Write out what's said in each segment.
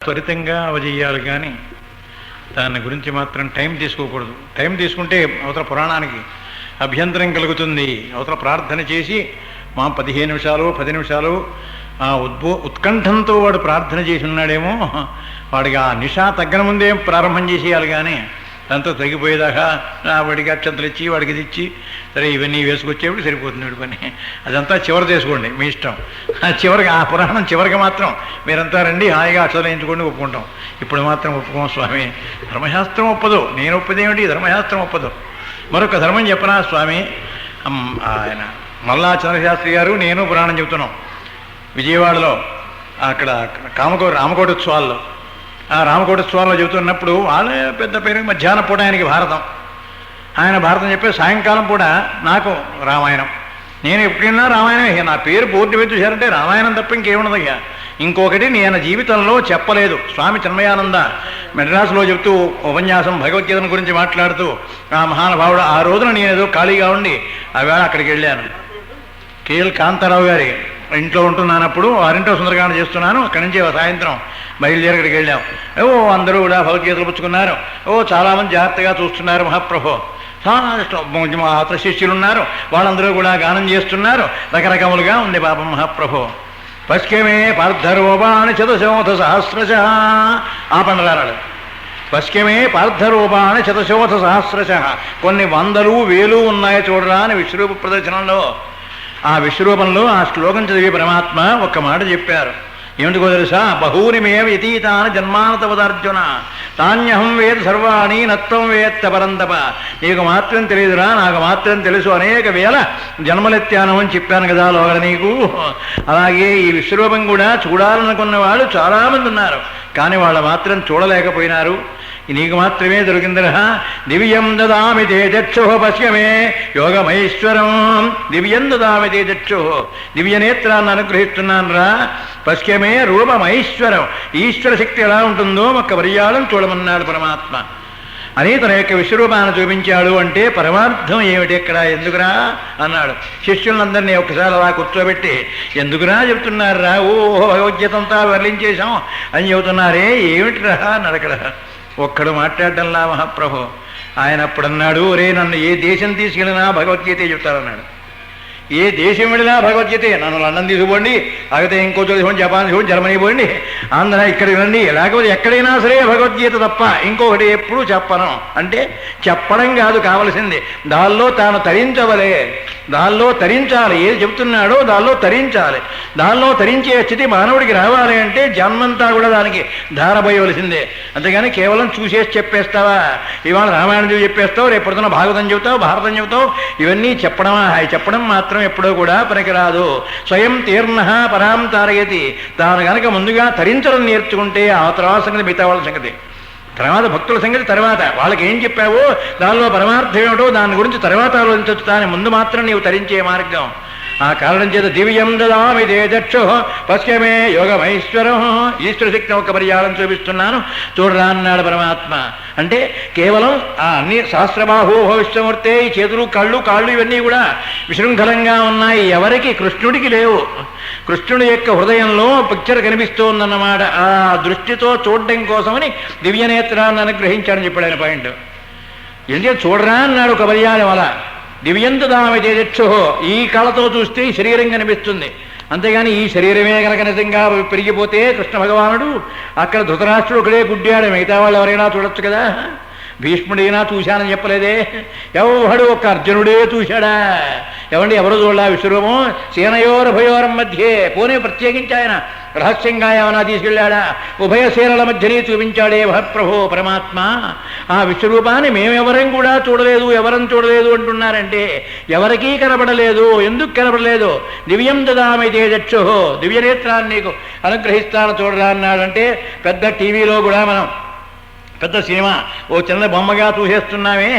త్వరితంగా అవజేయాలి కానీ దాని గురించి మాత్రం టైం తీసుకోకూడదు. టైం తీసుకుంటే అవతల పురాణానికి అభ్యంతరం కలుగుతుంది. అవతల ప్రార్థన చేసి మా 15 నిమిషాలు 10 నిమిషాలు ఉత్కంఠంతో వాడు ప్రార్థన చేసి ఉన్నాడేమో, వాడికి ఆ నిషా తగ్గన ముందే ప్రారంభం చేసేయాలి. కానీ దాంతో తగ్గిపోయేదాకా వాడికి అక్షంతలు ఇచ్చి వాడికి ఇది ఇచ్చి సరే ఇవన్నీ వేసుకొచ్చేప్పుడు సరిపోతుంది వీడి పని. అదంతా చివరి చేసుకోండి, మీ ఇష్టం. చివరికి ఆ పురాణం చివరికి మాత్రం మీరంతా రండి హాయిగా అక్షతలు వేయించుకోండి ఒప్పుకుంటాం. ఇప్పుడు మాత్రం ఒప్పుకోం స్వామి, ధర్మశాస్త్రం ఒప్పదు. నేను ఒప్పదేమిటి, ధర్మశాస్త్రం ఒప్పదు. మరొక ధర్మం చెప్పనా స్వామి, ఆయన మల్లా చంద్రశాస్త్రి గారు నేను పురాణం చెబుతున్నాం విజయవాడలో. అక్కడ రామకోటోత్సవాల్లో ఆ రామకోటోత్సవాల్లో చెబుతున్నప్పుడు వాళ్ళే పెద్ద పేరు మధ్యాహ్నం పూట ఆయనకి భారతం, ఆయన భారతం చెప్పే సాయంకాలం పూట నాకు రామాయణం. నేను ఎప్పుడైనా రామాయణమే, నా పేరు పూర్తి మీద చూశారంటే రామాయణం తప్ప ఇంకేమున్నదయ్యా. ఇంకొకటి నేను జీవితంలో చెప్పలేదు. స్వామి చిన్మయానంద మెడ్రాసులో చెప్తూ ఉపన్యాసం భగవద్గీతను గురించి మాట్లాడుతూ ఆ మహానుభావుడు ఆ రోజున నేనేదో ఖాళీగా ఉండి ఆవేళ అక్కడికి వెళ్ళాను. కేఎల్ కాంతారావు గారి ఇంట్లో ఉంటున్నానప్పుడు వారింట్లో సుందరకాండ చేస్తున్నాను. అక్కడి నుంచి సాయంత్రం బయలుదేరి అక్కడికి వెళ్ళాం. అందరూ కూడా భగవద్గీతలు పుచ్చుకున్నారు. చాలామంది జాగ్రత్తగా చూస్తున్నారు. మహాప్రభు అతర శిష్యులు ఉన్నారు, వాళ్ళందరూ కూడా గానం చేస్తున్నారు. రకరకములుగా ఉంది పాపం మహాప్రభు. పశ్చిమే పార్థరూపాణి చతుశోథ సహస్రశ ఆపండరాడు. పశ్చిమే పార్థరూపాణి చతుశోథ సహస్రశ, కొన్ని వందలు వేలు ఉన్నాయి చూడరా అని విశ్వరూప ప్రదర్శనంలో ఆ విశ్వరూపంలో ఆ శ్లోకం చదివి పరమాత్మ ఒక్క మాట చెప్పారు. ఏమిటికో తెలుసా, బహూని మే వ్యతీతాని జన్మానతవదార్జున తాన్యహం వేద సర్వాణి నత్వం వేత్త పరంతప. నీకు మాత్రం తెలియదురా, నాకు మాత్రం తెలుసు, అనేక వేల జన్మలెత్తాను అని చెప్పాను కదా లోగడ నీకు. అలాగే ఈ విశ్వరూపం కూడా చూడాలనుకున్న వాళ్ళు చాలామంది ఉన్నారు, కానీ వాళ్ళు మాత్రం చూడలేకపోయినారు. నీకు మాత్రమే దొరికిందిరా. దివ్యం దదామి తే చక్షు పశ్యమే యోగమైశ్వరం. దివ్యం దదామి తే చక్షు, దివ్యనేత్రాన్ని అనుగ్రహిస్తున్నాను రా. పశ్యమే రూపమైశ్వరం, ఈశ్వర శక్తి ఎలా ఉంటుందో ఒక్క పర్యాలం చూడమన్నాడు పరమాత్మ అని తన యొక్క విశ్వరూపాన్ని చూపించాడు. అంటే పరమార్థం ఏమిటి ఎక్కడ, ఎందుకురా అన్నాడు. శిష్యులందరినీ ఒక్కసారి అలా కూర్చోబెట్టి ఎందుకురా చెబుతున్నారా, భగవద్గీత అంతా వర్ణించేశాం అని చెబుతున్నారే, ఏమిటిరా అన్నాడు. అక్కడ ఒక్కడు మాట్లాడటంలా మహాప్రభు. ఆయన అప్పుడన్నాడు, ఒరే నన్ను ఏ దేశం తీసుకెళ్ళినా భగవద్గీతే చెప్తారన్నాడు. ఏ దేశం వెళ్ళినా భగవద్గీతే. నన్ను లండన్ తీసుకుపోండి, అయితే ఇంకో చోటు తీసుకోండి, జపాన్ తీసుకోండి, జర్మనీ పోండి, ఆంధ్ర ఇక్కడ వినండి, లేకపోతే ఎక్కడైనా సరే భగవద్గీత తప్ప ఇంకొకటి ఎప్పుడూ చెప్పను. అంటే చెప్పడం కాదు కావలసింది, దానిలో తాను తరించవలే, దానిలో తరించాలి. ఏది చెబుతున్నాడో దానిలో తరించాలి. దానిలో తరించే స్థితి మానవుడికి రావాలి అంటే జన్మంతా కూడా దానికి ధారపోయవలసిందే. అంతేగాని కేవలం చూసేసి చెప్పేస్తావా, ఇవాళ రామాయణం చెప్పేస్తావు, రేపు పొద్దున భాగవతం చెబుతావు, భారతం చెబుతావు, ఇవన్నీ చెప్పడమా? చెప్పడం మాత్రం ఎప్పుడూ కూడా పనికిరాదు. స్వయం తీర్ణ పరాం తారయతి. తాను కనుక ముందుగా తరించడం నేర్చుకుంటే ఆ తర్వాత సంగతి మిగతా వాళ్ళ సంగతి, తర్వాత భక్తుల సంగతి తర్వాత. వాళ్ళకి ఏం చెప్పావో దానిలో పరమార్థం ఏమిటో దాని గురించి తర్వాత ఆలోచించవచ్చు, దాని ముందు మాత్రం నీవు తరించే మార్గం. ఆ కారణం చేత దివ్యం దదామి తే చక్షు పశ్యమే యోగమైశ్వరం, ఈశ్వర శక్తిని ఒక పర్యాలం చూపిస్తున్నాను చూడరా అన్నాడు పరమాత్మ. అంటే కేవలం ఆ అన్ని సహస్రబాహు భవిష్యమూర్తే, ఈ చేతులు కాళ్ళు ఇవన్నీ కూడా విశృంఖలంగా ఉన్నాయి. ఎవరికి? కృష్ణుడికి లేవు. కృష్ణుడి యొక్క హృదయంలో పిక్చర్ కనిపిస్తోందన్నమాట. ఆ దృష్టితో చూడడం కోసమని దివ్యనేత్రాన్ని అనుగ్రహించాడని చెప్పాడు ఆయన పాయింట్. ఎందుకంటే చూడరా అన్నాడు ఒక పర్యాయం. అలా దివ్యంతు దామి తేజక్షు, ఈ కళతో చూస్తే ఈ శరీరం కనిపిస్తుంది. అంతేగాని ఈ శరీరమే కనుక నిజంగా పెరిగిపోతే కృష్ణ భగవానుడు అక్కడ ధృతరాష్ట్రుడు ఒకడే గుడ్డాడు, మిగతా వాళ్ళు ఎవరైనా చూడొచ్చు కదా. భీష్ముడైనా చూశానని చెప్పలేదే, ఎవడు ఒక అర్జునుడే చూశాడా? ఎవండి ఎవరు చూడలా విశ్వరూపం? సేనయోరభయోరం మధ్యే, పోనీ ప్రత్యేకించి ఆయన రహస్యంగా ఏమైనా తీసుకెళ్ళాడా? ఉభయ సేనల మధ్యనే చూపించాడే మహాప్రభు పరమాత్మ. ఆ విశ్వరూపాన్ని మేమెవరం కూడా చూడలేదు, ఎవరం చూడలేదు అంటున్నారంటే ఎవరికీ కనబడలేదు. ఎందుకు కనబడలేదు? దివ్యం దదామి తే చక్షు, దివ్యనేత్రాన్ని నీకు అనుగ్రహిస్తాను చూడరా అన్నాడంటే పెద్ద టీవీలో కూడా మనం పెద్ద సినిమా ఓ చిన్న బొమ్మగా చూసేస్తున్నామే,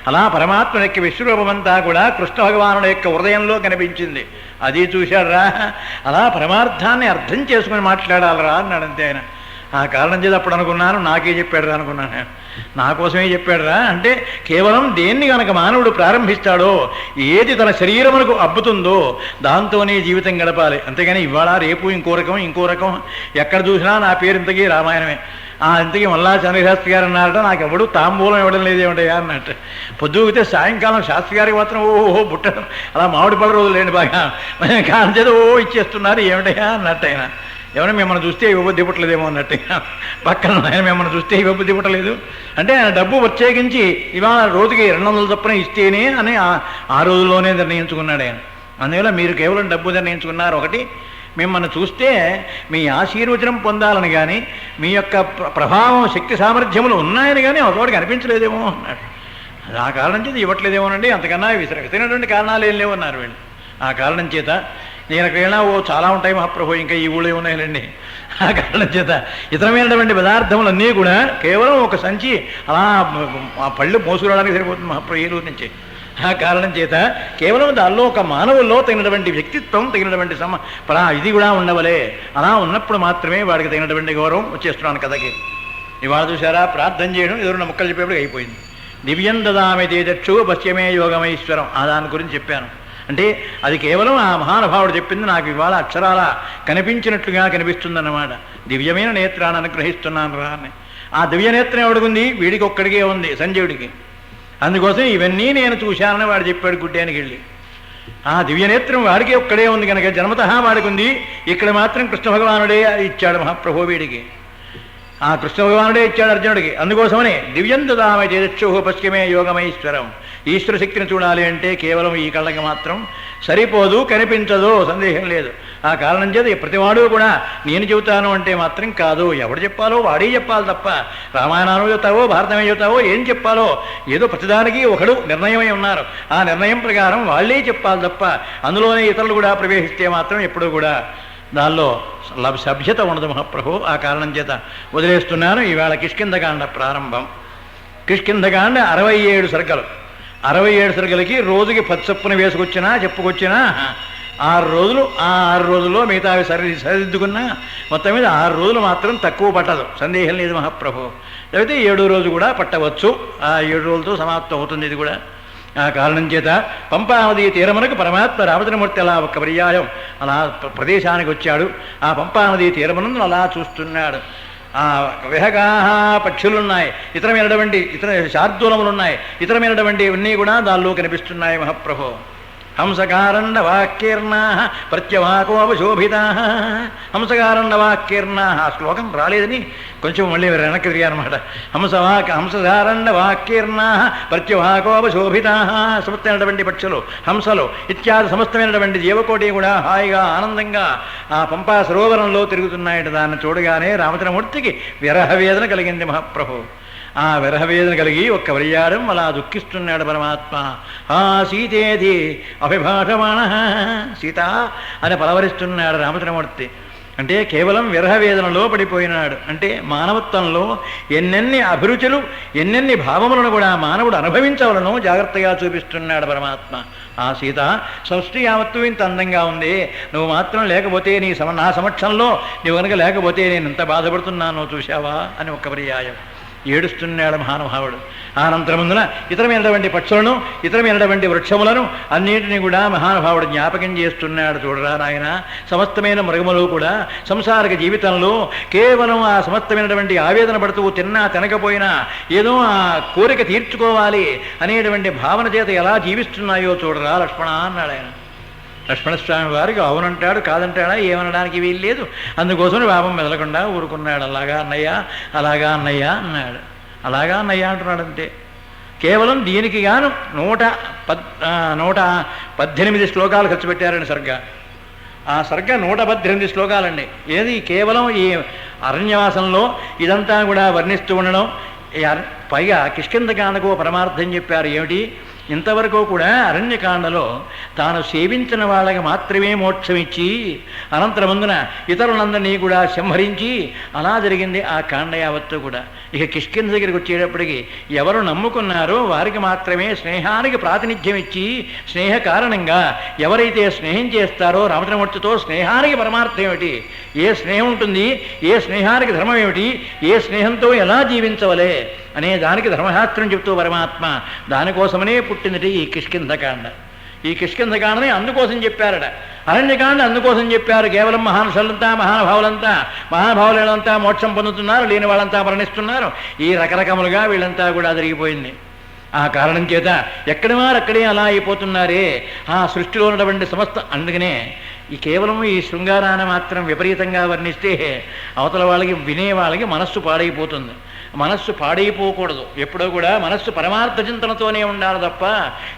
అలా పరమాత్మ యొక్క విశ్వరూపమంతా కూడా కృష్ణ భగవానుడు యొక్క హృదయంలో కనిపించింది. అది చూశాడురా. అలా పరమార్థాన్ని అర్థం చేసుకుని మాట్లాడాలరా అన్నాడంతే ఆయన. ఆ కారణం చేసి అప్పుడు అనుకున్నాను నాకే చెప్పాడురా అనుకున్నాను. నా కోసమే చెప్పాడురా అంటే కేవలం దేన్ని కనుక మానవుడు ప్రారంభిస్తాడో, ఏది తన శరీరమునకు అబ్బుతుందో దాంతోనే జీవితం గడపాలి. అంతేగాని ఇవాళ రేపు ఇంకో రకం ఎక్కడ చూసినా నా పేరు ఇంతకీ రామాయణమే. ఇంతకీ మళ్ళా చంద్రశాస్త్రి గారు అన్నారట, నాకు ఎవడు తాంబూలం ఇవ్వడం లేదేమిటయా అన్నట్టు. పొద్దుగితే సాయంకాలం శాస్త్రి గారికి మాత్రం ఓహో బుట్టడం అలా మామిడి పళ్ళ రోజులు లేండి బాగా కాని చేత ఇచ్చేస్తున్నారు ఏమిటయా అన్నట్టు. ఆయన ఏమైనా మిమ్మల్ని చూస్తే ఇవ్వబుద్ధి పుట్టలేదేమో అన్నట్టు. పక్కన ఆయన మిమ్మల్ని చూస్తే ఇవ్వబుద్ధి పుట్టలేదు అంటే ఆయన డబ్బు ప్రత్యేకించి ఇవాళ రోజుకి 200 చొప్పున ఇస్తేనే అని ఆ రోజుల్లోనే నిర్ణయించుకున్నాడు ఆయన. అందువల్ల మీరు కేవలం డబ్బు నిర్ణయించుకున్నారు. ఒకటి, మిమ్మల్ని చూస్తే మీ ఆశీర్వచనం పొందాలని కానీ మీ యొక్క ప్రభావం శక్తి సామర్థ్యములు ఉన్నాయని కానీ ఒకటికి అనిపించలేదేమో అన్నాడు. ఆ కారణం చేత ఇవ్వట్లేదేమోనండి, అంతకన్నా విసినటువంటి కారణాలు ఏం లేవు అన్నారు వీళ్ళు. ఆ కారణం చేత నేను ఎక్కడైనా చాలా ఉంటాయి మహాప్రభు, ఇంకా ఈ ఊళ్ళో ఉన్నాయండి. ఆ కారణం చేత ఇతరమైనటువంటి పదార్థములన్నీ కూడా కేవలం ఒక సంచి అలా ఆ పళ్ళు మోసుకురావడానికి సరిపోతుంది మహాప్రభు ఏలూరు నుంచి. ఆ కారణం చేత కేవలం దానిలో ఒక మానవుల్లో తగినటువంటి వ్యక్తిత్వం, తగినటువంటి ఇది కూడా ఉండవలే. అలా ఉన్నప్పుడు మాత్రమే వాడికి తగినటువంటి గౌరవం వచ్చేస్తున్నాను కథకి. ఇవాళ చూసారా ప్రార్థన చేయడం ఎదురున్న ముక్కలు చెప్పేప్పుడు అయిపోయింది. దివ్యం దదామి తేజక్షు పశ్చిమే యోగమైశ్వరం, దాని గురించి చెప్పాను. అంటే అది కేవలం ఆ మహానుభావుడు చెప్పింది నాకు ఇవాళ అక్షరాల కనిపించినట్లుగా కనిపిస్తుందన్నమాట. దివ్యమైన నేత్రాన్ని అనుగ్రహిస్తున్నాను రా అని. ఆ దివ్య నేత్రం ఎవడికి వీడికి ఒక్కడికే ఉంది, సంజయుడికి. అందుకోసం ఇవన్నీ నేను చూశానని వాడు చెప్పాడు గుడ్డానికి వెళ్ళి. ఆ దివ్యనేత్రం వాడికి ఒక్కడే ఉంది కనుక జన్మతః వాడికి ఉంది. ఇక్కడ మాత్రం కృష్ణ భగవానుడే ఇచ్చాడు మహాప్రభు వీడికి. ఆ కృష్ణ భగవానుడే ఇచ్చాడు అర్జునుడికి. అందుకోసమనే దివ్యం దదామి తేజక్షు పశ్చిమే యోగమైశ్వరం. ఈశ్వర శక్తిని చూడాలి అంటే కేవలం ఈ కళ్ళకి మాత్రం సరిపోదు, కనిపించదు, సందేహం లేదు. ఆ కారణం చేత ప్రతివాడు కూడా నేను చెబుతాను అంటే మాత్రం కాదు, ఎవడు చెప్పాలో వాడే చెప్పాలి తప్ప రామాయణాన్ని చెబుతావో భారతమే చెబుతావో ఏం చెప్పాలో ఏదో ప్రతిదానికి ఒకడు నిర్ణయమై ఉన్నారు. ఆ నిర్ణయం ప్రకారం వాళ్ళే చెప్పాలి తప్ప అందులోనే ఇతరులు కూడా ప్రవేశిస్తే మాత్రం ఎప్పుడూ కూడా దానిలో సభ్యత ఉండదు మహాప్రభు. ఆ కారణం చేత వదిలేస్తున్నాను. ఈవేళ కిష్కింధకాండ ప్రారంభం. కిష్కింధకాండ 67 సర్గలు. 67 సర్గలకి రోజుకి 10 చొప్పున వేసుకొచ్చినా చెప్పుకొచ్చినా 6 రోజులు. ఆ 6 రోజుల్లో మిగతావి సరిదిద్దుకున్నా మొత్తం మీద 6 రోజులు మాత్రం తక్కువ పట్టదు, సందేహం లేదు మహాప్రభు. లేకపోతే 7వ రోజు కూడా పట్టవచ్చు. ఆ 7 రోజులతో సమాప్తం అవుతుంది ఇది కూడా. ఆ కారణం చేత పంపానదీ తీరమునకు పరమాత్మ రామచంద్రమూర్తి అలా ఒక పర్యాయం అలా ప్రదేశానికి వచ్చాడు. ఆ పంపానదీ తీరమునందు అలా చూస్తున్నాడు. విహగా పక్షులున్నాయి, ఇతర శార్దూలములున్నాయి, ఇతరమైనటువంటి అన్నీ కూడా దానిలో కనిపిస్తున్నాయి మహాప్రభు. హంసకారండవాకీర్ణా ప్రత్యవాకోపశోభితా. హంసకారండవాకీర్ణా, ఆ శ్లోకం రాలేదని కొంచెం మళ్ళీ వెనక్కి తిరిగారనమాట. హంసకారండవాకీర్ణా ప్రత్యవాకోపశోభితా. సమస్తమైనటువంటి పక్షులు, హంసలు ఇత్యాది సమస్తమైనటువంటి జీవకోటి కూడా హాయిగా ఆనందంగా ఆ పంపా సరోవరంలో తిరుగుతున్నాయట. దాన్ని చూడగానే రామచంద్రమూర్తికి విరహవేదన కలిగింది మహాప్రభు. ఆ విరహవేదన కలిగి ఒక్క వరియాడం అలా దుఃఖిస్తున్నాడు పరమాత్మ. సీతేది అభిభాషమాణ, సీత అని పలవరిస్తున్నాడు రామచంద్రమూర్తి. అంటే కేవలం విరహవేదనలో పడిపోయినాడు. అంటే మానవత్వంలో ఎన్నెన్ని అభిరుచులు, ఎన్నెన్ని భావములను కూడా మానవుడు అనుభవించవలను జాగ్రత్తగా చూపిస్తున్నాడు పరమాత్మ. ఆ సీత సృష్టి యావత్తు ఇంత అందంగా ఉంది, నువ్వు మాత్రం లేకపోతే నా సమక్షంలో నువ్వు కనుక లేకపోతే నేను ఇంత బాధపడుతున్నాను చూశావా అని ఒక్క పర్యాయం ఏడుస్తున్నాడు మహానుభావుడు. అనంతరముందున ఇతరమైనటువంటి పక్షులను, ఇతరమైనటువంటి వృక్షములను అన్నింటినీ కూడా మహానుభావుడు జ్ఞాపకం చేస్తున్నాడు. చూడరా నాయన, సమస్తమైన మృగములు కూడా సంసారిక జీవితంలో కేవలం ఆ సమస్తమైనటువంటి ఆవేదన పడుతూ తిన్నా తినకపోయినా ఏదో ఆ కోరిక తీర్చుకోవాలి అనేటువంటి భావన చేత ఎలా జీవిస్తున్నాయో చూడరా లక్ష్మణ అన్నాడు ఆయన. లక్ష్మణస్వామి వారికి అవునంటాడు, కాదంటాడా ఏమనడానికి వీలు లేదు. అందుకోసం పాపం మెదలకుండా ఊరుకున్నాడు. అలాగా అన్నయ్య, అలాగా అన్నయ్య అన్నాడు. అలాగా అన్నయ్య అంటున్నాడు అంతే. కేవలం దీనికి గాను 118 శ్లోకాలు ఖర్చు పెట్టారని సర్గ. ఆ సర్గ 118 శ్లోకాలండి. ఏది కేవలం ఈ అరణ్యవాసంలో ఇదంతా కూడా వర్ణిస్తూ ఉండడం. పైగా కిష్కింధకాండకు పరమార్థం చెప్పారు. ఏమిటి? ఇంతవరకు కూడా అరణ్యకాండలో తాను సేవించిన వాళ్ళకి మాత్రమే మోక్షం ఇచ్చి అనంతరముందున ఇతరులందరినీ కూడా సంహరించి అలా జరిగింది ఆ కాండ యావత్తు కూడా. ఇక కిష్కింధ దగ్గరికి వచ్చేటప్పటికి ఎవరు నమ్ముకున్నారో వారికి మాత్రమే స్నేహానికి ప్రాతినిధ్యం ఇచ్చి స్నేహ కారణంగా ఎవరైతే స్నేహం చేస్తారో రామచంద్రమూర్తితో స్నేహానికి పరమార్థం ఏమిటి, ఏ స్నేహం ఉంటుంది, ఏ స్నేహానికి ధర్మం ఏమిటి, ఏ స్నేహంతో ఎలా జీవించవలే అనే దానికి ధర్మశాస్త్రం చెప్తూ పరమాత్మ దానికోసమనే పుట్టింది ఈ కిష్కింధకాండ. ఈ కిష్కింధకాండని అందుకోసం చెప్పారట. అరణ్యకాండ అందుకోసం చెప్పారు. కేవలం మహానుషులంతా మహానుభావులంతా మోక్షం పొందుతున్నారు, లేని వాళ్ళంతా మరణిస్తున్నారు. ఈ రకరకములుగా వీళ్ళంతా కూడా జరిగిపోయింది. ఆ కారణం చేత ఎక్కడి వారు అక్కడే అలా అయిపోతున్నారే ఆ సృష్టిలో ఉన్నటువంటి సమస్త. అందుకనే ఈ కేవలం ఈ శృంగారాన్ని మాత్రం విపరీతంగా వర్ణిస్తే అవతల వాళ్ళకి వినే వాళ్ళకి మనస్సు పాడైపోతుంది. మనస్సు పాడైపోకూడదు. ఎప్పుడో కూడా మనస్సు పరమార్థ చింతనతోనే ఉండాలి తప్ప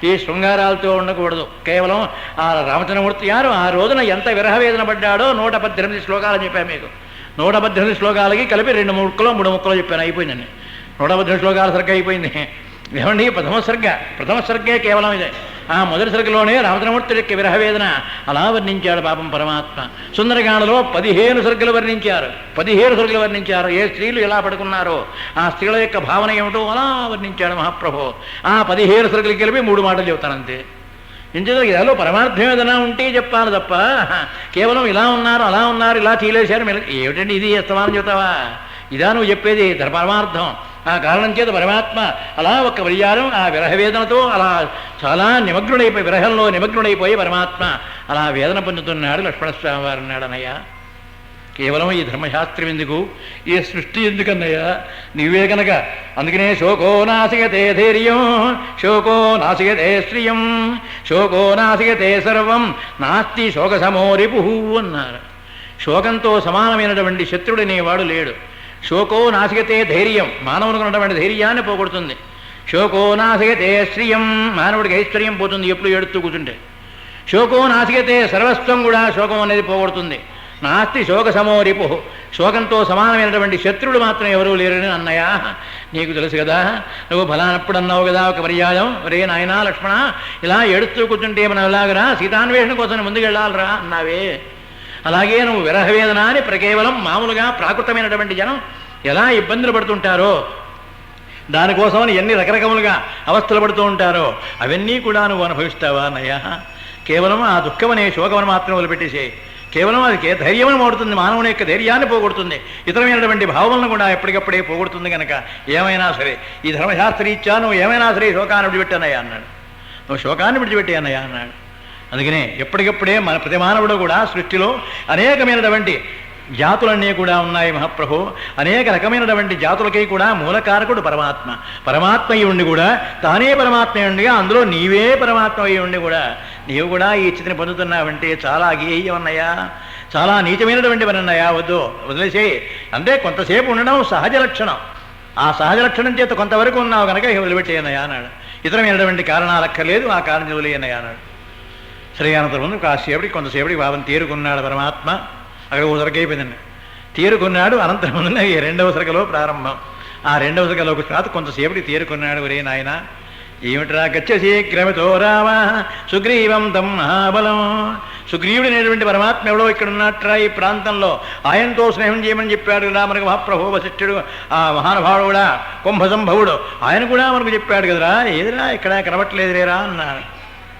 ఈ శృంగారాలతో ఉండకూడదు. కేవలం ఆ రామచంద్రమూర్తి గారు ఆ రోజున ఎంత విరహవేదన పడ్డాడో 118 శ్లోకాలు చెప్పాను మీకు. 118 శ్లోకాలకి కలిపి 2 ముక్కలో చెప్పాను, అయిపోయిందండి. 118 శ్లోకాల సరిగ్గా అయిపోయింది. ఏమండి ప్రథమ సర్గే కేవలం ఇదే. ఆ మొదటి సర్గలోనే రామచంద్రమూర్తి యొక్క విరహవేదన అలా వర్ణించాడు పాపం పరమాత్మ. సుందరకాండలో 15 సర్గలు వర్ణించారు. ఏ స్త్రీలు ఎలా పడుకున్నారో ఆ స్త్రీల యొక్క భావన ఏమిటో అలా వర్ణించాడు మహాప్రభు. ఆ 15 సర్గలు కలిపి 3 మాటలు చెబుతానంతే. ఇందులో ఇదాలో పరమార్థం ఏదైనా ఉంటే చెప్పాలి తప్ప కేవలం ఇలా ఉన్నారు అలా ఉన్నారు ఇలా తీలేశారు ఏమిటండి ఇది అస్తమానం చెబుతావా? ఇదా నువ్వు చెప్పేది పరమార్థం. ఆ కారణం చేత పరమాత్మ అలా ఒక పర్యాయం ఆ విరహవేదనతో అలా చాలా విరహంలో నిమగ్నుడైపోయి పరమాత్మ అలా వేదన పొందుతున్నాడు. లక్ష్మణస్వామి వారు అన్నాడు, అన్నయ్య కేవలం ఈ ధర్మశాస్త్రం ఎందుకు, ఈ సృష్టి ఎందుకన్నయ్యా, నీవే కనుక. అందుకనే శోకో నాశయతే ధైర్యం, శోకో నాశయతే శ్రియం, శోకో నాశయతే సర్వం, నాస్తి శోక సమోరిపు అన్నారు. శోకంతో సమానమైనటువంటి శత్రుడనేవాడు లేడు. శోకో నాశయతే ధైర్యం, మానవునికి ఉన్నటువంటి ధైర్యాన్ని పోగొడుతుంది. శోకో నాశయతే శ్రియం, మానవుడికి ఐశ్వర్యం పోతుంది ఎప్పుడు ఏడుతూ కూర్చుంటే. శోకో నాశయతే సర్వస్వం, కూడా శోకం అనేది పోగొడుతుంది. నాస్తి శోక సమోరిపు, శోకంతో సమానమైనటువంటి శత్రుడు మాత్రం ఎవరూ లేరని. అన్నయ్య నీకు తెలుసు కదా, నువ్వు ఫలానప్పుడు అన్నావు కదా ఒక పర్యాయం, రే నాయనా లక్ష్మణ ఇలా ఏడుస్తూ కూర్చుంటే మనం ఎలాగరా సీతాన్వేషణ కోసం ముందుకు వెళ్ళాలరా అన్నావే. అలాగే నువ్వు విరహవేదన అని కేవలం మామూలుగా ప్రాకృతమైనటువంటి జనం ఎలా ఇబ్బందులు పడుతుంటారో, దానికోసమని ఎన్ని రకరకములుగా అవస్థలు పడుతూ ఉంటారో అవన్నీ కూడా నువ్వు అనుభవిస్తావా అన్నయ్య? కేవలం ఆ దుఃఖమనే శోకమని మాత్రం వదిలిపెట్టేసే. కేవలం అది ధైర్యమని మాడుతుంది, మానవుని యొక్క ధైర్యాన్ని పోగొడుతుంది, ఇతరమైనటువంటి భావనలను కూడా ఎప్పటికప్పుడే పోగొడుతుంది. కనుక ఏమైనా సరే ఈ ధర్మశాస్త్రీత్యా నువ్వు ఏమైనా సరే శోకాన్ని విడిచిపెట్టన్నయ్యా అన్నాడు. నువ్వు శోకాన్ని విడిచిపెట్టే అన్నయ్యా అన్నాడు. అందుకనే ఎప్పటికప్పుడే ప్రతి మానవుడు కూడా సృష్టిలో అనేకమైనటువంటి జాతులన్నీ కూడా ఉన్నాయి మహాప్రభు. అనేక రకమైనటువంటి జాతులకి కూడా మూలకారకుడు పరమాత్మ. పరమాత్మ అయి ఉండి కూడా తానే పరమాత్మ అయి ఉండిగా అందులో నీవే పరమాత్మ అయి ఉండి కూడా నీవు కూడా ఈ స్థితిని పొందుతున్నావంటే చాలా అగేయం అన్నయ్యా, చాలా నీచమైనటువంటి పని అన్నయ్యా. వదిలేసే అంటే కొంతసేపు ఉండడం సహజ లక్షణం. ఆ సహజ లక్షణం చేత కొంతవరకు ఉన్నావు కనుక వదిలిపెట్టేయన్నయ్యా అన్నాడు. ఇతరమైనటువంటి కారణాలు అక్కర్లేదు, ఆ కారణం వదిలేయన్నయ్యా అన్నాడు. శ్రేయానంతరం కొంతసేపటికి భావం తేరుకున్నాడు పరమాత్మ. అక్కడ ఓ సరక అయిపోయిందండి, తేరుకున్నాడు. అనంతరం ఈ 2వ సరకలో ప్రారంభం. ఆ 2వ సరకలోకి తర్వాత కొంతసేపటికి తేరుకున్నాడు. ఒరే నాయన ఏమిట్రా గచ్చ శీఘ్రమితో రామ సుగ్రీవం తం మహాబలం. సుగ్రీవుడు అనేటువంటి పరమాత్మ ఎవడో ఇక్కడ ఉన్నట్రా ఈ ప్రాంతంలో, ఆయనతో స్నేహం చేయమని చెప్పాడు కదా మనకు మహాప్రభు వశిష్ఠుడు. ఆ మహానుభావుడు కూడా కుంభసంభవుడు, ఆయన కూడా మనకు చెప్పాడు కదరా, ఏదిరా ఇక్కడ కనబట్టలేదురేరా అన్నాడు.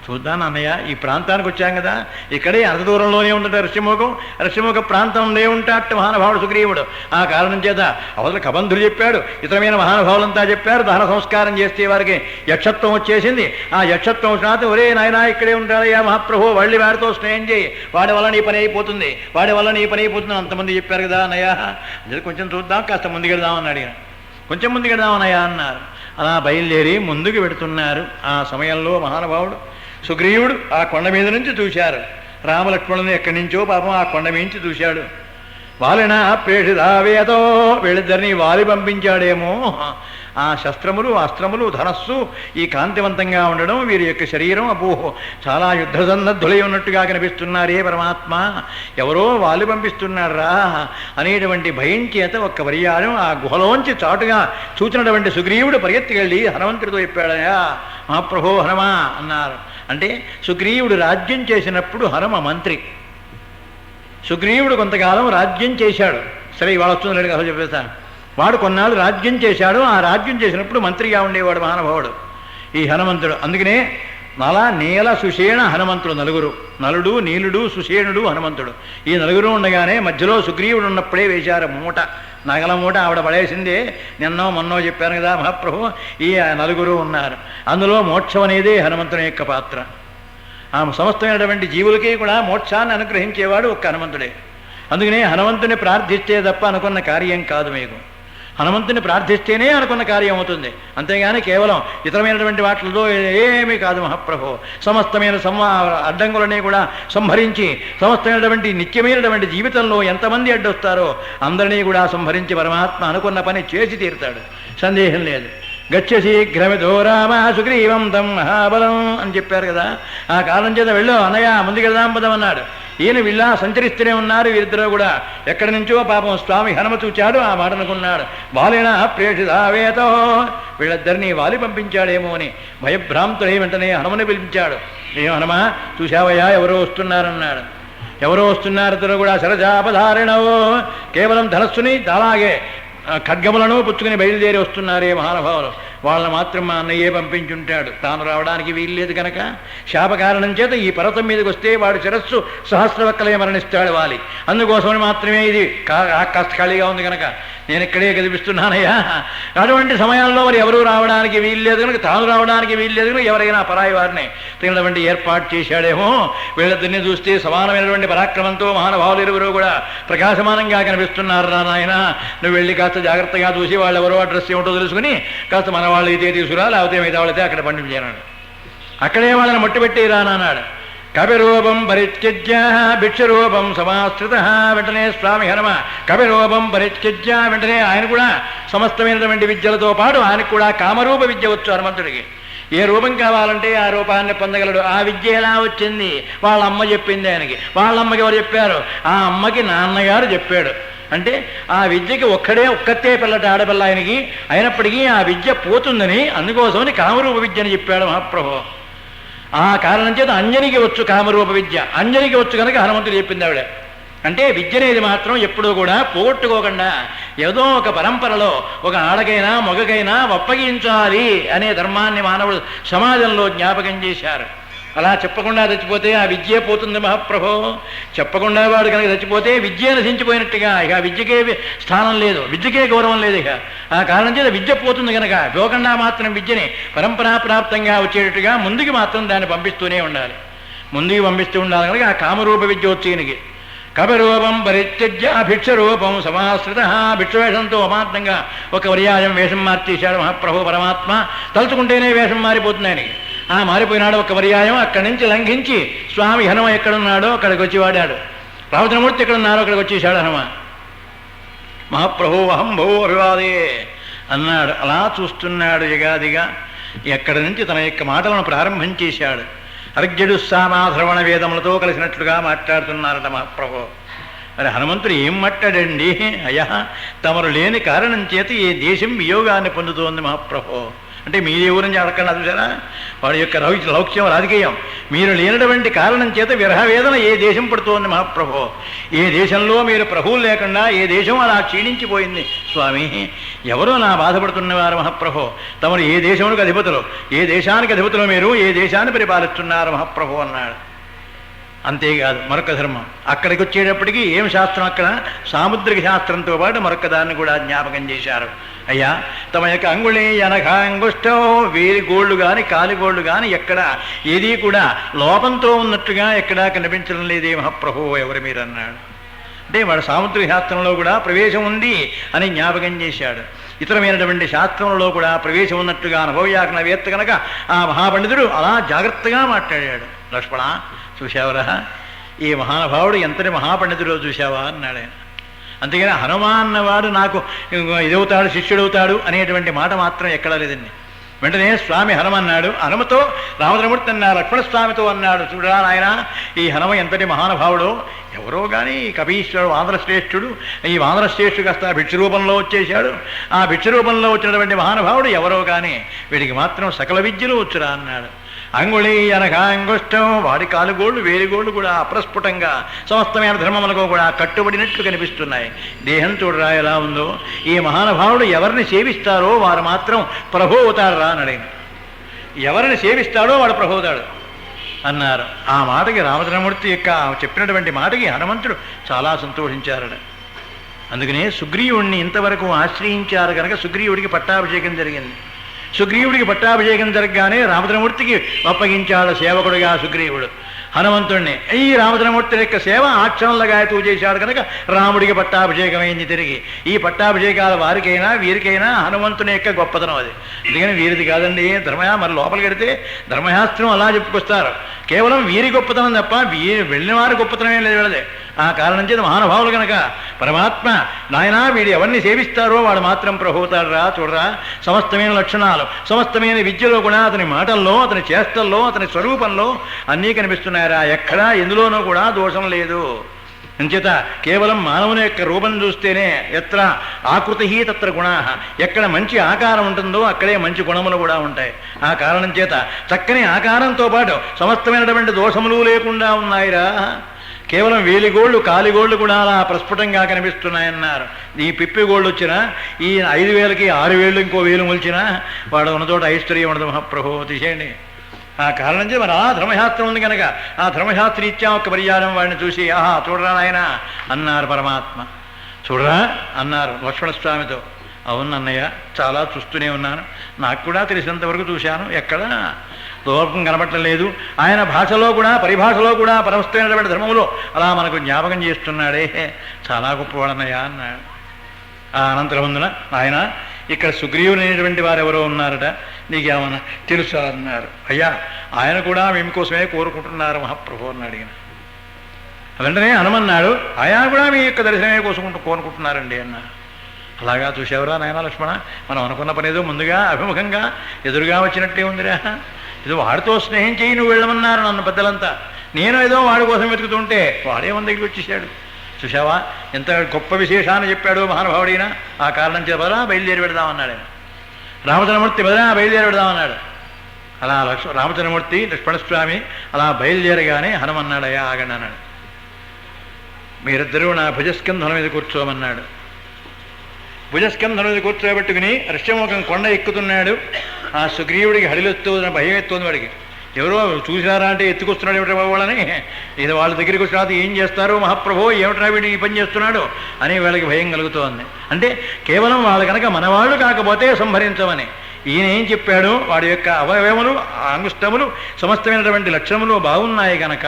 చూద్దాను అన్నయ్య, ఈ ప్రాంతానికి వచ్చాం కదా, ఇక్కడే అంత దూరంలోనే ఉండట ఋష్యముఖ ప్రాంతంలో ఉంటాట మహానుభావుడు సుగ్రీవుడు. ఆ కారణం చేత అవతల కబంధుడు చెప్పాడు, ఇతరమైన మహానుభావులంతా చెప్పారు. దహన సంస్కారం చేస్తే వారికి యక్షత్వం వచ్చేసింది. ఆ యక్షత్వం వచ్చినాత ఒరే నాయన ఇక్కడే ఉంటాడయ్యా మహాప్రభు, వాళ్ళి వాడితో స్నేహం చేయి, వాడి వల్ల నీ పని అయిపోతుంది అంతమంది చెప్పారు కదా అన్నయ్య. అది కొంచెం చూద్దాం, కాస్త ముందుకెళ్దామని అడిగిన. కొంచెం ముందుకెళ్దామన్నయ్యా అన్నారు. అలా బయలుదేరి ముందుకు పెడుతున్నారు. ఆ సమయంలో మహానుభావుడు సుగ్రీవుడు ఆ కొండ మీద నుంచి చూశారు. రామలక్ష్మణుని ఎక్కడి నుంచో పాపం ఆ కొండ మించి చూశాడు. వాలిన ప్రేషిదావేదో, వీళ్ళిద్దరినీ వాలి పంపించాడేమో. ఆ శస్త్రములు అస్త్రములు ధనస్సు ఈ కాంతివంతంగా ఉండడం, వీరి యొక్క శరీరం అపోహో చాలా యుద్ధ సన్నద్ధులై ఉన్నట్టుగా కనిపిస్తున్నారే పరమాత్మ, ఎవరో వాలి పంపిస్తున్నాడు రా అనేటువంటి భయం చేత ఒక్క పర్యాయం ఆ గుహలోంచి చాటుగా చూచినటువంటి సుగ్రీవుడు పరిగెత్తికెళ్ళి హనుమంతుడితో చెప్పాడయా మహాప్రభో హనుమా అన్నారు. అంటే సుగ్రీవుడు రాజ్యం చేసినప్పుడు హనుమ మంత్రి. సుగ్రీవుడు కొంతకాలం రాజ్యం చేశాడు. సరే ఇవాళ వస్తుంది లేడు కదా చెప్పేస్తాను. వాడు కొన్నాళ్ళు రాజ్యం చేశాడు. ఆ రాజ్యం చేసినప్పుడు మంత్రిగా ఉండేవాడు మహానుభావుడు ఈ హనుమంతుడు. అందుకనే నల నీల సుషేణ హనుమంతుడు నలుగురు, నలుడు నీలుడు సుషేణుడు హనుమంతుడు. ఈ నలుగురు ఉండగానే మధ్యలో సుగ్రీవుడు ఉన్నప్పుడే వేశారు మూట, నగల మూట. ఆవిడ పడేసిందే నిన్నో మొన్నో చెప్పాను కదా మహాప్రభు. ఈ నలుగురు ఉన్నారు. అందులో మోక్షం అనేది హనుమంతుని యొక్క పాత్ర. ఆ సమస్తమైనటువంటి జీవులకి కూడా మోక్షాన్ని అనుగ్రహించేవాడు ఒక్క హనుమంతుడే. అందుకనే హనుమంతుని ప్రార్థిస్తే తప్ప అనుకున్న కార్యం కాదు. మీకు హనుమంతుని ప్రార్థిస్తేనే అనుకున్న కార్యం అవుతుంది, అంతేగాని కేవలం ఇతరమైనటువంటి వాటిలో ఏమీ కాదు మహాప్రభు. సమస్తమైన అడ్డంకులని కూడా సంహరించి సమస్తమైనటువంటి నిత్యమైనటువంటి జీవితంలో ఎంతమంది అడ్డొస్తారో అందరినీ కూడా సంహరించి పరమాత్మ అనుకున్న పని చేసి తీరుతాడు, సందేహం లేదు. గచ్చ శీఘ్రమితో రామ సుగ్రీవం తం మహాబలం అని చెప్పారు కదా. ఆ కారణం చేత వెళ్ళు అన్నయ్య ముందుకెళ్దాం పదం అన్నాడు. ఈయన వీళ్ళ సంచరిస్తూనే ఉన్నారు. వీరిద్దరూ కూడా ఎక్కడి నుంచో పాపం స్వామి హనుమ చూచాడు. ఆ మాట అనుకున్నాడు, బాలేన ప్రేషితావేతో, వీళ్ళిద్దరినీ వాలి పంపించాడేమో అని భయభ్రాంతుడై వెంటనే హనుమని పిలిపించాడు. ఏం హనుమ చూశావయ్యా ఎవరో వస్తున్నారన్నాడు. ఎవరో వస్తున్నారు, ఇద్దరు కూడా శరజాపధారిణవో, కేవలం ధనస్సుని అలాగే ఖడ్గములను పుచ్చుకుని బయలుదేరి వస్తున్నారే మహానుభావులు. వాళ్ళని మాత్రం మా అన్నయ్యే పంపించుంటాడు, తాను రావడానికి వీల్లేదు కనుక. శాపకారణం చేత ఈ పర్వతం మీదకి వస్తే వాడు శిరస్సు సహస్రవక్కలే మరణిస్తాడు వాలి. అందుకోసమని మాత్రమే ఇది కాస్త ఖాళీగా ఉంది కనుక నేను ఇక్కడే కనిపిస్తున్నానయ్యా. అటువంటి సమయాల్లో మరి ఎవరూ రావడానికి వీల్లేదు కనుక, తాను రావడానికి వీల్లేదు కనుక ఎవరైనా పరాయి వారిని తినటువంటి ఏర్పాటు చేశాడేమో. వీళ్ళిద్దరినీ చూస్తే సమానమైనటువంటి పరాక్రమంతో మహానుభావులు ఇరువురు కూడా ప్రకాశమానంగా కనిపిస్తున్నారు. నాయన నువ్వు వెళ్ళి కాస్త జాగ్రత్తగా చూసి వాళ్ళు ఎవరో అడ్రస్ ఏమిటో తెలుసుకుని కాస్త మన వాళ్ళు అయితే తీసుకురా, లేకపోతే మిగతా వాళ్ళైతే అక్కడ పండించాడు. అక్కడే వాళ్ళని మొట్టుపెట్టి రానన్నాడు. కవిరూపం పరిత్యజ్య భిక్షరూపం సమాశ్రిత. వెంటనే స్వామి హనుమ కవిరూపం పరిత్యజ్య, వెంటనే ఆయన కూడా సమస్తమైనటువంటి విద్యలతో పాటు ఆయనకు కూడా కామరూప విద్య వచ్చు హనుమంతుడికి. ఏ రూపం కావాలంటే ఆ రూపాన్ని పొందగలడు. ఆ విద్య ఎలా వచ్చింది? వాళ్ళ అమ్మ చెప్పింది ఆయనకి. వాళ్ళ అమ్మకి ఎవరు చెప్పారు? ఆ అమ్మకి నాన్నగారు చెప్పాడు. అంటే ఆ విద్యకి ఒక్కతే పిల్లట ఆడపిల్ల ఆయనకి. అయినప్పటికీ ఆ విద్య పోతుందని, అందుకోసమని కామరూప విద్యని చెప్పాడు మహాప్రభు. ఆ కారణం చేత అంజనికి వచ్చు కామరూప విద్య. అంజనికి వచ్చు కనుక హనుమంతుడు చెప్పింది ఆవిడ. అంటే విద్య అనేది మాత్రం ఎప్పుడూ కూడా పోగొట్టుకోకుండా ఏదో ఒక పరంపరలో ఒక ఆడకైనా మొగకైనా ఒప్పగించాలి అనే ధర్మాన్ని మానవుడు సమాజంలో జ్ఞాపకం చేశారు. అలా చెప్పకుండా చచ్చిపోతే ఆ విద్యే పోతుంది మహాప్రభు. చెప్పకుండా వాడు కనుక చచ్చిపోతే విద్య నశించిపోయినట్టుగా. ఇక విద్యకే స్థానం లేదు, విద్యకే గౌరవం లేదు. ఇక ఆ కారణం చేత విద్య పోతుంది కనుక పోకుండా మాత్రం విద్యని పరంపరాప్రాప్తంగా వచ్చేటట్టుగా ముందుకు మాత్రం దాన్ని పంపిస్తూనే ఉండాలి. ముందుకు పంపిస్తూ ఉండాలి కనుక ఆ కామరూప విద్య వచ్చేయనికి. కవిరూపం పరిత్యజ్య భిక్షరూపం సమాశ్రిత. భిక్షవేషంతో అమాంతంగా ఒక పర్యాయం వేషం మార్చేశాడు మహాప్రభు పరమాత్మ. తలుచుకుంటేనే వేషం మారిపోతుంది ఆయనకి. ఆ మారిపోయినాడు ఒక పర్యాయం. అక్కడి నుంచి లంఘించి స్వామి హనుమ ఎక్కడున్నాడో అక్కడికి వచ్చి వాడాడు. రామచంద్రమూర్తి ఎక్కడున్నారో అక్కడికి వచ్చేసాడు హనుమ. మహాప్రభు అహంభో అభివాదే అన్నాడు. అలా చూస్తున్నాడు జగాదిగా. ఎక్కడి నుంచి తన యొక్క మాటలను ప్రారంభం చేశాడు. అర్ఘ్యుడు సామాధరవణ వేదములతో కలిసినట్లుగా మాట్లాడుతున్నారట మహాప్రభు. మరి హనుమంతుడు ఏం మాట్లాడండి? అయ్యా తమరు లేని కారణం చేత ఈ దేశం వియోగాన్ని పొందుతోంది మహాప్రభు. అంటే మీరే ఊరించి అడగకుండా చూసారా వాడి యొక్క లౌక్యం రాజకీయం. మీరు లేనటువంటి కారణం చేత విరహవేదన ఏ దేశం పడుతోంది మహాప్రభు. ఏ దేశంలో మీరు ప్రభువులు లేకుండా ఏ దేశం అలా క్షీణించిపోయింది స్వామి. ఎవరో నా బాధపడుతున్నవారు మహాప్రభు. తమరు ఏ దేశమునికి అధిపతులు, ఏ దేశానికి అధిపతులు, మీరు ఏ దేశాన్ని పరిపాలిస్తున్నారు మహాప్రభు అన్నాడు. అంతేకాదు మరొక ధర్మం. అక్కడికి వచ్చేటప్పటికీ ఏం శాస్త్రం? అక్కడ సాముద్రిక శాస్త్రంతో పాటు మరొక దాన్ని కూడా జ్ఞాపకం చేశారు. అయ్యా తమ యొక్క అంగుళి అనఘాంగుష్టం వేరి గోళ్ళు కానీ కాలిగోళ్ళు కానీ ఎక్కడ ఏదీ కూడా లోపంతో ఉన్నట్టుగా ఎక్కడా కనిపించడం లేదే మహాప్రభు ఎవరు మీరు అన్నాడు. అంటే వాడు సాముద్రిక శాస్త్రంలో కూడా ప్రవేశం ఉంది అని జ్ఞాపకం చేశాడు. ఇతరమైనటువంటి శాస్త్రంలో కూడా ప్రవేశం ఉన్నట్టుగా అనుభవయాజ్ఞవేత్త కనుక ఆ మహాపండితుడు అలా జాగ్రత్తగా మాట్లాడాడు. లక్ష్మణ చూశావరా ఈ మహానుభావుడు ఎంతటి మహాపండితుడో చూశావా అన్నాడు ఆయన. అంతేగాని హనుమాన్ అన్నవాడు నాకు ఇదవుతాడు శిష్యుడవుతాడు అనేటువంటి మాట మాత్రం ఎక్కడా లేదండి. వెంటనే స్వామి హనుమన్నాడు. హనుమతో రామచంద్రమూర్తి అన్నారు, లక్ష్మణస్వామితో అన్నాడు, చూడరా నాయన ఈ హనుమ ఎంతటి మహానుభావుడు. ఎవరో కానీ కపీశ్వరుడు వానరశ్రేష్ఠుడు. ఈ వానరశ్రేష్ఠుడు కాస్త భిక్షరూపంలో వచ్చేశాడు. ఆ భిక్షరూపంలో వచ్చినటువంటి మహానుభావుడు ఎవరో కానీ వీడికి మాత్రం సకల విద్యలు వచ్చురా అన్నాడు. అంగుళీ అనగా అంగుష్టం, వాడి కాలుగోళ్ళు వేలిగోళ్ళు కూడా అప్రస్ఫుటంగా సమస్తమైన ధర్మములకు కూడా కట్టుబడినట్లు కనిపిస్తున్నాయి. దేహం చూడరా ఎలా ఉందో. ఈ మహానుభావుడు ఎవరిని సేవిస్తారో వారు మాత్రం ప్రభు అవుతారా అని అడిగిన. ఎవరిని సేవిస్తాడో వాడు ప్రభు అవుతాడు అన్నారు. ఆ మాటకి రామచంద్రమూర్తి యొక్క చెప్పినటువంటి మాటకి హనుమంతుడు చాలా సంతోషించారట. అందుకనే సుగ్రీవుడిని ఇంతవరకు ఆశ్రయించారు కనుక సుగ్రీవుడికి పట్టాభిషేకం జరిగింది. సుగ్రీవుడికి పట్టాభిషేకం జరగగానే రామచంద్రమూర్తికి అప్పగించాడు సేవకుడిగా సుగ్రీవుడు హనుమంతుడిని. ఈ రామచంద్రమూర్తి యొక్క సేవ ఆక్షణలుగా చేశాడు కనుక రాముడికి పట్టాభిషేకమైంది తిరిగి. ఈ పట్టాభిషేకాల వారికైనా వీరికైనా హనుమంతుని యొక్క గొప్పతనం అది. అందుకని వీరిది కాదండి మరి లోపలికి వెడితే ధర్మశాస్త్రం అలా చెప్పుకొస్తారు. కేవలం వీరి గొప్పతనం తప్ప వీరి వెళ్ళిన వారి గొప్పతనమే లేదు వెళ్ళదే. ఆ కారణం చేత మహానుభావులు కనుక పరమాత్మ నాయనా వీడు ఎవరిని సేవిస్తారో వాడు మాత్రం ప్రభువుతాడురా చూడరా. సమస్తమైన లక్షణాలు సమస్తమైన విద్యలో కూడా అతని మాటల్లో అతని చేష్టల్లో అతని స్వరూపంలో అన్నీ కనిపిస్తున్నాయరా. ఎక్కడా ఎందులోనూ కూడా దోషం లేదు. అంచేత కేవలం మానవుని యొక్క రూపం చూస్తేనే ఎత్ర ఆకృతి తత్ర గుణా, ఎక్కడ మంచి ఆకారం ఉంటుందో అక్కడే మంచి గుణములు కూడా ఉంటాయి. ఆ కారణం చేత చక్కని ఆకారంతో పాటు సమస్తమైనటువంటి దోషములు లేకుండా ఉన్నాయిరా. కేవలం వేలిగోళ్ళు కాలిగోళ్ళు కూడా అలా ప్రస్ఫుటంగా కనిపిస్తున్నాయన్నారు. ఈ పిప్పిగోళ్ళు వచ్చినా ఈ 5,000కి 6,000 ఇంకో 1,000 మొలిచినా వాడు ఉన్న చోట ఐశ్వర్యం ఉండదు. మహాప్రభు తీసేయండి. ఆ కారణం చేసి మరి ఆ ధర్మశాస్త్రం ఉంది కనుక ఆ ధర్మశాస్త్రం ఇచ్చా ఒక పర్యాయం వాడిని చూసి ఆహా చూడరా నాయన అన్నారు పరమాత్మ. చూడరా అన్నారు లక్ష్మణస్వామితో. అవును అన్నయ్య చాలా చూస్తూనే ఉన్నాను, నాకు కూడా తెలిసినంతవరకు చూశాను, ఎక్కడ లోపం కనబట్టలేదు. ఆయన భాషలో కూడా పరిభాషలో కూడా పరమస్థమైనటువంటి ధర్మములో అలా మనకు జ్ఞాపకం చేస్తున్నాడే, చాలా గొప్పవాడన్నయ్య అన్నాడు. ఆ అనంతరముందున ఆయన ఇక్కడ సుగ్రీవుని అనేటువంటి వారు ఎవరో ఉన్నారట, నీకేమన్నా తెలుసా అన్నారు. అయ్యా ఆయన కూడా మేము కోసమే కోరుకుంటున్నారు మహాప్రభు అని అడిగిన వెంటనే హనుమన్నాడు, ఆయన కూడా మీ యొక్క దర్శనమే కోరుకుంటున్నారండి అన్నారు. అలాగా చూసేవరా నాయన లక్ష్మణ, మనం అనుకున్న పని ఏదో ముందుగా అభిముఖంగా ఎదురుగా వచ్చినట్టే ఉందిరా. ఏదో వాడితో స్నేహం చేయి నువ్వు వెళ్ళమన్నారు నన్ను పెద్దలంతా. నేను ఏదో వాడి కోసం వెతుకుతుంటే వాడే మన దగ్గరికి వచ్చేసాడు. చూసావా ఎంత గొప్ప విశేషాన్ని చెప్పాడు మహానుభావుడైనా. ఆ కారణం చేత బదరా బయలుదేరి పెడదామన్నాడు ఆయన. రామచంద్రమూర్తి బదరా బయలుదేరి పెడదామన్నాడు. అలా రామచంద్రమూర్తి లక్ష్మణస్వామి అలా బయలుదేరగానే హనుమన్నాడయ్యా ఆగండి అన్నాడు. మీరిద్దరూ నా భుజస్కంధం మీద కూర్చోమన్నాడు. భుజస్కంధం మీద కూర్చోబెట్టుకుని ఋష్యముఖం కొండ ఎక్కుతున్నాడు. ఆ సుగ్రీవుడికి హడిలెత్తు భయం ఎత్తుంది వాడికి. ఎవరో చూసారా అంటే ఎత్తుకొస్తున్నాడు ఏమిటా వాళ్ళని, ఇది వాళ్ళ దగ్గరికి వచ్చిన ఏం చేస్తారు మహాప్రభు ఏమిటా వీడు ఈ పని చేస్తున్నాడు అని వాళ్ళకి భయం కలుగుతోంది. అంటే కేవలం వాళ్ళు కనుక మనవాళ్ళు కాకపోతే సంహరించమని ఈయన ఏం చెప్పాడు, వాడి యొక్క అవయవములు అంగుష్టములు సమస్తమైనటువంటి లక్షణములు బాగున్నాయి కనుక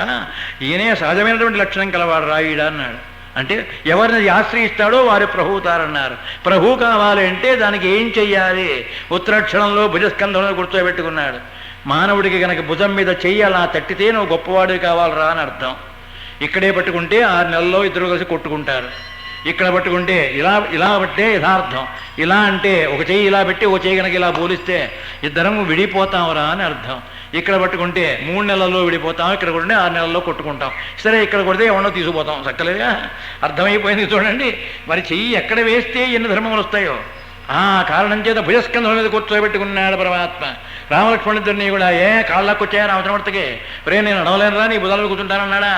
ఈయనే సహజమైనటువంటి లక్షణం కలవాడు రాయుడ అన్నాడు. అంటే ఎవరిని ఆశ్రయిస్తాడో వారు ప్రభువుతారన్నారు. ప్రభు కావాలి అంటే దానికి ఏం చెయ్యాలి, ఉత్తరాక్షణంలో భుజస్కంధంలో కూర్చోబెట్టుకున్నాడు. మానవుడికి కనుక భుజం మీద చెయ్యి అలా తట్టితే నువ్వు గొప్పవాడివి కావాలరా అని అర్థం. ఇక్కడే పట్టుకుంటే 6 నెలల్లో ఇద్దరు కలిసి కొట్టుకుంటారు. ఇక్కడ పట్టుకుంటే ఇలా పట్టే యథార్థం. ఇలా అంటే ఒక చెయ్యి ఇలా పెట్టి ఒక చెయ్యి కనుక ఇలా పోలిస్తే ఇద్దరం విడిపోతాంరా అని అర్థం. ఇక్కడ పట్టుకుంటే 3 నెలల్లో విడిపోతాం, ఇక్కడ కొట్టే 6 నెలల్లో కొట్టుకుంటాం. సరే ఇక్కడ కొడితే ఎవడో తీసుకుపోతాం. చక్కలేగా అర్థమైపోయింది చూడండి. మరి చెయ్యి ఎక్కడ వేస్తే ఎన్ని ధర్మములు వస్తాయో ఆ కారణం చేత భుజస్కంధం మీద కూర్చోబెట్టుకున్నాడు పరమాత్మ. రామలక్ష్మణుడిద్దరిని కూడా కాళ్ళకు వచ్చాయా రామచంద్రమూర్తికి, రే నేను నడవలేనురా నీ బుధాలు కూర్చుంటానన్నాడా,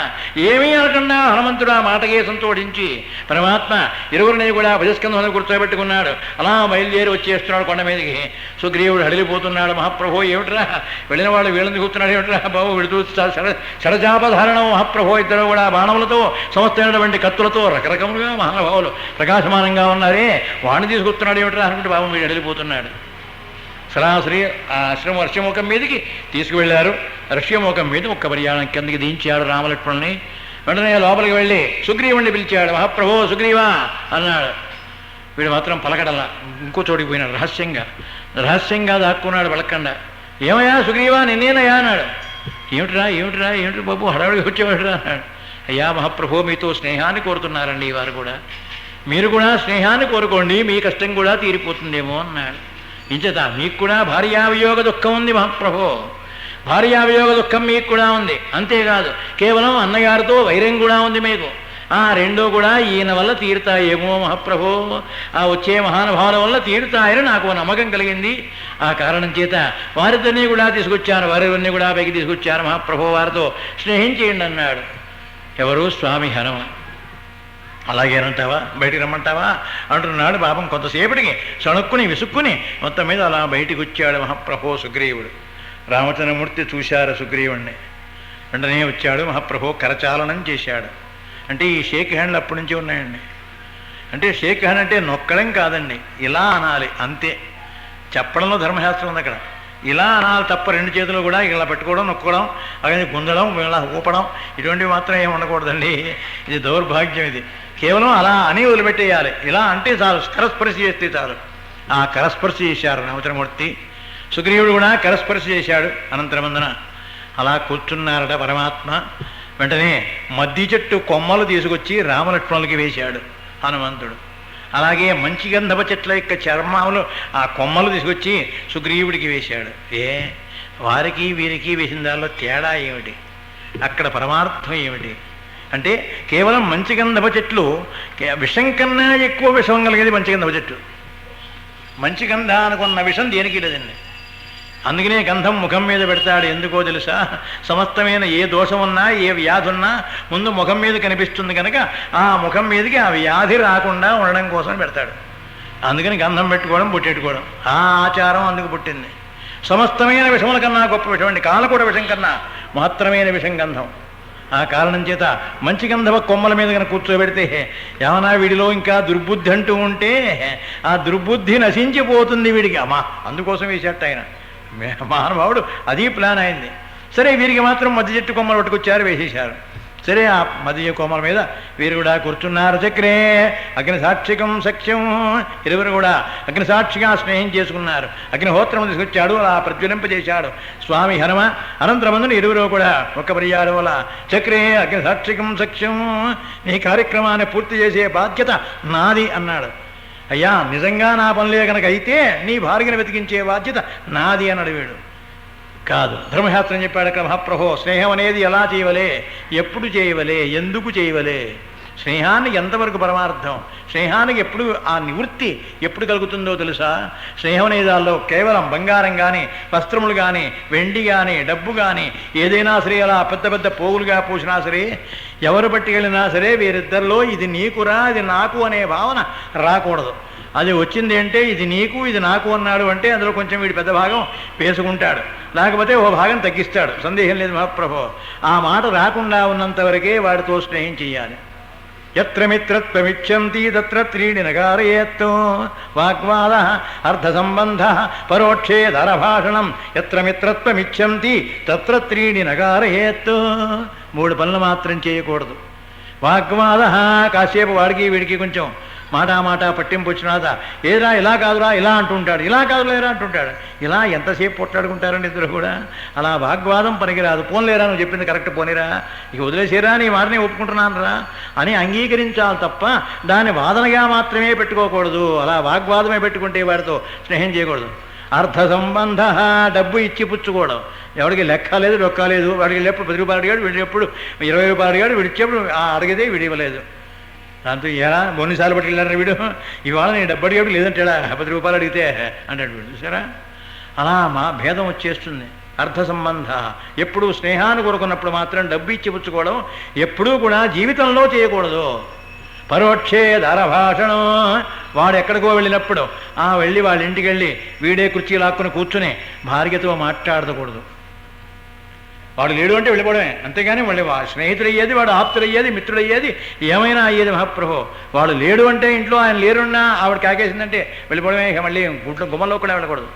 ఏమీ అనకుండా హనుమంతుడు ఆ మాటకే సంతోషించి పరమాత్మ ఇరువురిని కూడా భుజస్కంధం మీద కూర్చోబెట్టుకున్నాడు. అలా బయలుదేరి వచ్చేస్తున్నాడు కొండ మీదకి. సుగ్రీవుడు హడిలిపోతున్నాడు. మహాప్రభో ఏమిట్రా వెళ్ళిన వాళ్ళు వీళ్ళని కూర్చున్నాడు ఏమిట్రా బాబు, విడుతూ షడజాపధారణం మహాప్రభో ఇద్దరు కూడా బాణములతో సమస్తమైనటువంటి కత్తులతో రకరకములుగా మహానుభావులు ప్రకాశమానంగా ఉన్నారే, వాడిని తీసుకొస్తున్నాడు ఏమిట్రా అనుకుంటే బాబు వీడు హడిలిపోతున్నాడు. సరాసరి ఆ ఋష్యముఖం మీదకి తీసుకువెళ్ళారు. ఋష్యముఖం మీద ఒక్క పర్యాణం కిందకి దించాడు రామలక్ష్మణుని. వెంటనే లోపలికి వెళ్ళి సుగ్రీవుణ్ణి పిలిచాడు. మహాప్రభో సుగ్రీవా అన్నాడు. వీడు మాత్రం పలకడల్లా, ఇంకో చోటికి పోయినాడు. రహస్యంగా దాక్కున్నాడు పలకండా. ఏమయ్యా సుగ్రీవా నిన్నేనయ్యా అన్నాడు. ఏమిటి బాబు హడావిడికి వచ్చేవాడురా అన్నాడు. అయ్యా మహాప్రభో మీతో స్నేహాన్ని కోరుతున్నారండి వారు కూడా, మీరు కూడా స్నేహాన్ని కోరుకోండి, మీ కష్టం కూడా తీరిపోతుందేమో అన్నాడు. ఇంచేత మీకు కూడా భార్యావియోగ దుఃఖం ఉంది మహాప్రభో, భార్యావియోగ దుఃఖం మీకు కూడా ఉంది. అంతేకాదు కేవలం అన్నగారితో వైరం కూడా ఉంది మీకు. ఆ రెండో కూడా ఈయన వల్ల తీరుతాయేమో మహాప్రభో, ఆ వచ్చే మహానుభావుల వల్ల తీరుతాయని నాకు నమ్మకం కలిగింది. ఆ కారణం చేత వారిద్దరినీ కూడా తీసుకొచ్చాను, వారివన్నీ కూడా పైకి తీసుకొచ్చాను మహాప్రభో, వారితో స్నేహం చేయండి అన్నాడు. ఎవరు? స్వామి హనుమ. అలాగేనంటావా, బయటికి రమ్మంటావా అంటున్నాడు. పాపం కొంతసేపటికి సణుక్కుని విసుక్కుని మొత్తం మీద అలా బయటికి వచ్చాడు మహాప్రభో సుగ్రీవుడు. రామచంద్రమూర్తి చూశారు సుగ్రీవుణ్ణి. వెంటనే వచ్చాడు మహాప్రభో, కరచాలనం చేశాడు. అంటే ఈ షేక్ హ్యాండ్లు అప్పటి నుంచి ఉన్నాయండి. అంటే షేక్ హ్యాండ్ అంటే నొక్కడం కాదండి, ఇలా అనాలి అంతే. చెప్పడంలో ధర్మశాస్త్రం ఉంది అక్కడ. ఇలా అనాలి తప్ప రెండు చేతులు కూడా ఇలా పెట్టుకోవడం, నొక్కడం, అలాగే గుంజడం, ఇలా ఊపడం ఇటువంటివి మాత్రం ఏమి ఉండకూడదండి. ఇది దౌర్భాగ్యం. ఇది కేవలం అలా అని వదిలిపెట్టేయాలి. ఇలా అంటే చాలు, కరస్పర్శ చేస్తే చాలు. ఆ కరస్పర్శ చేశారు రామచంద్రమూర్తి. సుగ్రీవుడు కూడా కరస్పర్శ చేశాడు అనంతరమందున. అలా కూర్చున్నారట పరమాత్మ. వెంటనే మద్ది చెట్టు కొమ్మలు తీసుకొచ్చి రామలక్ష్మణులకి వేశాడు హనుమంతుడు. అలాగే మంచి గంధప చెట్ల యొక్క చర్మాలు ఆ కొమ్మలు తీసుకొచ్చి సుగ్రీవుడికి వేశాడు. వారికి వీరికి వేసిన దానిలో తేడా ఏమిటి? అక్కడ పరమార్థం ఏమిటి అంటే కేవలం మంచి గంధప చెట్లు విషం కన్నా ఎక్కువ విషం కలిగేది మంచి గంధప చెట్టు. మంచి గంధానుకున్న విషం దేనికి లేదండి. అందుకనే గంధం ముఖం మీద పెడతాడు. ఎందుకో తెలుసా? సమస్తమైన ఏ దోషం ఉన్నా ఏ వ్యాధి ఉన్నా ముందు ముఖం మీద కనిపిస్తుంది కనుక ఆ ముఖం మీదకి ఆ వ్యాధి రాకుండా ఉండడం కోసం పెడతాడు. అందుకని గంధం పెట్టుకోవడం, బుట్టెట్టుకోవడం ఆ ఆచారం అందుకు పుట్టింది. సమస్తమైన విషముల కన్నా గొప్ప విషం అండి. కాలకూడ విషం కన్నా మహత్తరమైన విషం గంధం. ఆ కారణం చేత మంచి గంధవ కొమ్మల మీద కనుక కూర్చోబెడితే ఏమన్నా వీడిలో ఇంకా దుర్బుద్ధి అంటూ ఉంటే ఆ దుర్బుద్ధి నశించిపోతుంది వీడికి. అమ్మా అందుకోసం వేసేట ఆయన మహానుభావుడు. అది ప్లాన్ అయింది. సరే వీరికి మాత్రం మధ్య చెట్టు కొమ్మలు పట్టుకొచ్చారు, వేసేశారు. సరే ఆ మధ్య కొమ్మల మీద వీరు కూడా కూర్చున్నారు. చక్రే అగ్ని సాక్షికం సఖ్యం. ఇరువురు కూడా అగ్ని సాక్షిగా స్నేహం చేసుకున్నారు. అగ్నిహోత్రం తీసుకొచ్చాడు, అలా ప్రజ్వలింపజేశాడు స్వామి హనుమ. అనంతరమందుని ఇరువురు కూడా ఒక్క పర్యాడు వల్ల చక్రే అగ్ని సాక్షికం సఖ్యం, ఈ కార్యక్రమాన్ని పూర్తి చేసే బాధ్యత నాది అన్నాడు. అయ్యా నిజంగా నా పనులే కనుక అయితే నీ భార్యను వెతికించే బాధ్యత నాది అన్నాడు వీడు. కాదు, ధర్మశాస్త్రం చెప్పాడు అక్కడ మహాప్రభో. స్నేహం అనేది ఎలా చేయవలే, ఎప్పుడు చేయవలే, ఎందుకు చేయవలే, స్నేహానికి ఎంతవరకు పరమార్థం, స్నేహానికి ఎప్పుడు ఆ నివృత్తి ఎప్పుడు కలుగుతుందో తెలుసా? స్నేహం అనే దానిలో కేవలం బంగారం కానీ, వస్త్రములు కానీ, వెండి కానీ, డబ్బు కానీ ఏదైనా సరే అలా పెద్ద పెద్ద పోగులుగా పూసినా సరే, ఎవరు పట్టుకెళ్ళినా సరే వీరిద్దరిలో ఇది నీకురా ఇది నాకు అనే భావన రాకూడదు. అది వచ్చింది అంటే ఇది నీకు ఇది నాకు అన్నాడు అంటే అందులో కొంచెం వీడి పెద్ద భాగం వేసుకుంటాడు, లేకపోతే ఓ భాగం తగ్గిస్తాడు. సందేహం లేదు మహాప్రభో. ఆ మాట రాకుండా ఉన్నంత వరకే వాడితో స్నేహం చెయ్యాలి. ఎత్ర మిత్రత్వమిచ్చంతి తత్ర త్రీణి నగారయేత్తు వాగ్వాద అర్థ సంబంధ పరోక్షే ధరభాషణం. ఎత్ర మిత్రత్వమిచ్చంతి తత్ర త్రీణి నగారయేత్తు. 3 పనులు మాత్రం చేయకూడదు. వాగ్వాద కాసేపు వాడికి వీడికి కొంచెం మాట పట్టింపు వచ్చినాదా, ఏరా ఇలా కాదురా ఇలా అంటుంటాడు, ఇలా కాదులేరా అంటుంటాడు. ఇలా ఎంతసేపు పొట్లాడుకుంటారండి ఇద్దరు కూడా. అలా వాగ్వాదం పనికిరాదు. పోన్లేరా నువ్వు చెప్పింది కరెక్ట్, పోనీరా ఇక వదిలేసేరా, నీ మాటనే ఒప్పుకుంటున్నాను రా అని అంగీకరించాలి తప్ప దాన్ని వాదనగా మాత్రమే పెట్టుకోకూడదు. అలా వాగ్వాదమే పెట్టుకుంటే వాడితో స్నేహం చేయకూడదు. అర్థ సంబంధ డబ్బు ఇచ్చి పుచ్చుకోవడం. ఎవరికి లెక్క లేదు డొక్క లేదు. వాడికి ఎప్పుడు 10 రూపాయలు అడిగాడు, వీడి ఎప్పుడు 20 రూపాయలు అడిగాడు, వీడిచ్చేప్పుడు అడిగితే వీడి ఇవ్వలేదు. దాంతో ఎలా బొన్నిసార్లు పట్టుకెళ్ళారు వీడు, ఇవాళ నేను డబ్బు అడిగాడు లేదంటాడా, 10 రూపాయలు అడిగితే అంటాడు వీడు. చూసారా, అలా మా భేదం వచ్చేస్తుంది. అర్థ సంబంధ ఎప్పుడు స్నేహాన్ని కోరుకున్నప్పుడు మాత్రం డబ్బు ఇచ్చి పుచ్చుకోవడం ఎప్పుడూ కూడా జీవితంలో చేయకూడదు. పరోక్షే ధరభాషణం. వాడు ఎక్కడికో వెళ్ళినప్పుడు వెళ్ళి వాళ్ళ ఇంటికి వెళ్ళి వీడే కుర్చీ లాక్కుని కూర్చుని భార్యతో మాట్లాడకూడదు. వాడు లేడు అంటే వెళ్ళిపోవడమే, అంతేగాని వాళ్ళు స్నేహితుడయ్యేది, వాడు ఆప్తుడయ్యేది, మిత్రుడయ్యేది, ఏమైనా అయ్యేది మహాప్రభు. వాడు లేడు అంటే ఇంట్లో ఆయన లేరున్నా ఆవిడ కాకేసిందంటే వెళ్ళిపోవడమే. మళ్ళీ గుమ్మలో కూడా వెళ్ళకూడదు.